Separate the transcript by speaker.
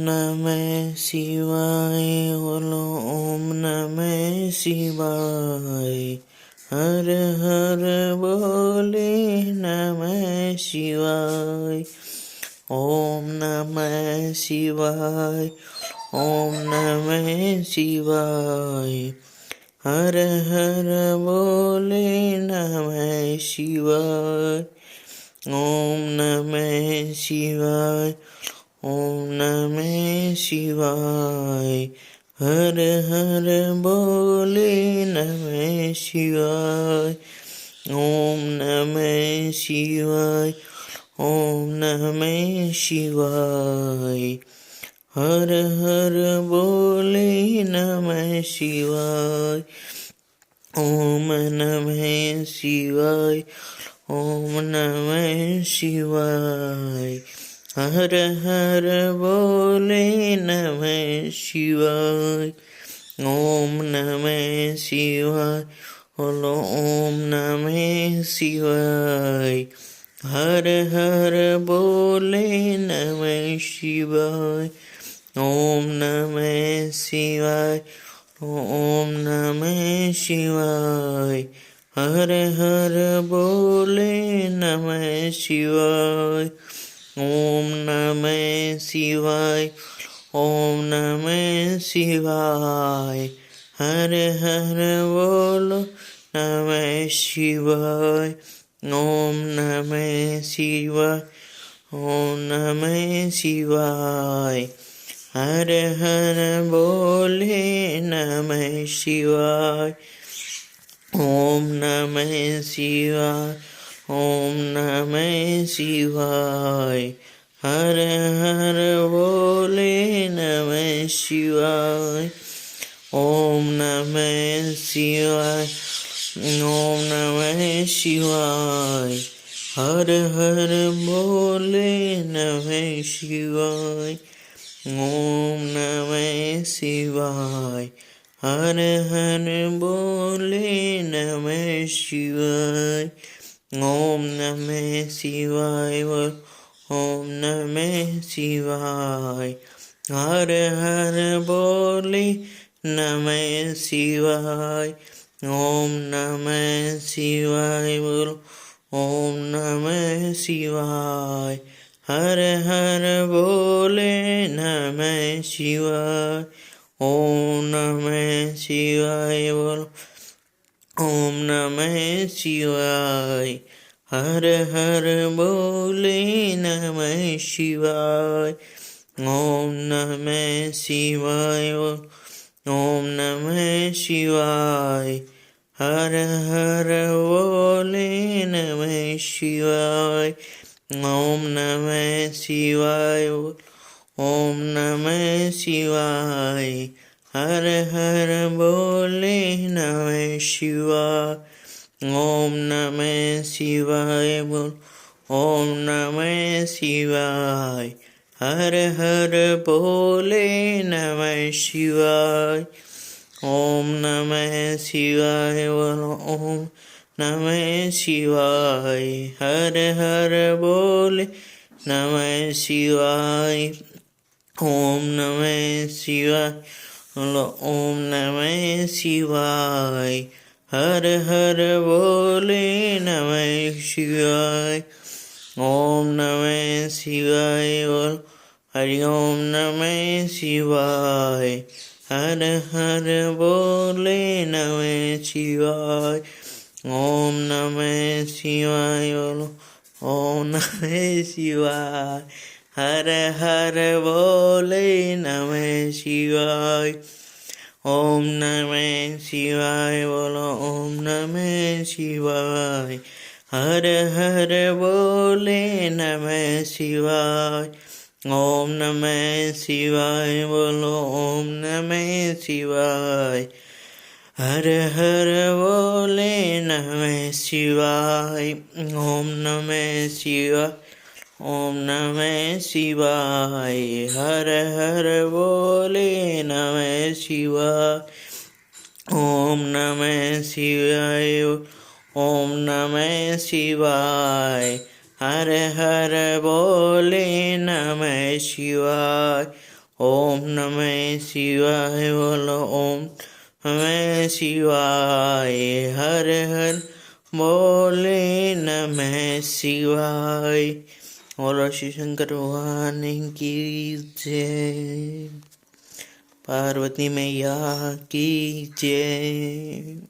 Speaker 1: नमः शिवाय बोलो ओम नमः शिवाय। हर हर बोले नमः शिवाय। ओम नमः शिवाय ओम नमः शिवाय। हर हर बोले नमः शिवाय। ओम नमः शिवाय ओम नमः शिवाय। हर हर बोले नमः शिवाय। ओम नमः शिवाय ओम नमः शिवाय। हर हर बोले नमः शिवाय। ओम नमः शिवाय ओम नमः शिवाय। हर हर बोले नमः शिवाय। ओम नमः शिवाय बोलो ओम नमः शिवाय। हर हर बोले नमः शिवाय। ओम नमः शिवाय ओम नमः शिवाय। हर हर बोले नमः शिवाय। ओम नमः शिवाय ओम नमः शिवाय। हर हर बोलो नमः शिवाय। ओम नमः शिवाय ओम नमः शिवाय। हर हर बोले नमः शिवाय। ओम नमः शिवाय ओम नमः शिवाय। हर हर बोले नमः शिवाय। ओम नमः शिवाय ओम नमः शिवाय। हर हर बोले नमः शिवाय। ओम नमः शिवाय। हर हर बोले नमः शिवाय। ओम नमः शिवाय ओम नमः शिवाय। हर हर बोले नमः शिवाय। ओम नमः शिवाय ओम नमः शिवाय। हर हर बोले नमः शिवाय। ओम नमः शिवाय ओम नमः शिवाय। हर हर बोले नमः शिवाय। ओम नमः शिवाय ओम नमः शिवाय। हर हर बोले नमः शिवाय। ओम नमः शिवाय ओम नमः शिवाय। हर हर बोले नमः शिवाय। ओम नमः शिवाय ओम नमः शिवाय। हर हर बोले नमः शिवाय। ओम नमः शिवाय ओम नमः शिवाय। हर हर बोले नमः शिवाय। ओम नमः शिवाय ओम नमः शिवाय। हर हर बोले नमः शिवाय। ओम नमः शिवाय हरि ओम नमः शिवाय। हर हर बोले नमः शिवाय। ओम नमः शिवाय ओम नमः शिवाय। हर हर बोले नमः शिवाय। ओम नमः शिवाय बोलो ओम नमः शिवाय। हर हर बोले नमः शिवाय। ओम नमः शिवाय बोलो ओम नमः शिवाय। हर हर बोले नमः शिवाय। ओम नमः शिवाय ओम नमः शिवाय। हर हर बोले नमः शिवाय। ओम नमः शिवाय ओम नमः शिवाय। हर हर बोले नमः शिवाय। ओम नमः शिवाय बोलो ओम नमः शिवाय। हर हर बोले नमः शिवाय। बोलो श्री शंकर भगवान की जय। पार्वती मैया की जय।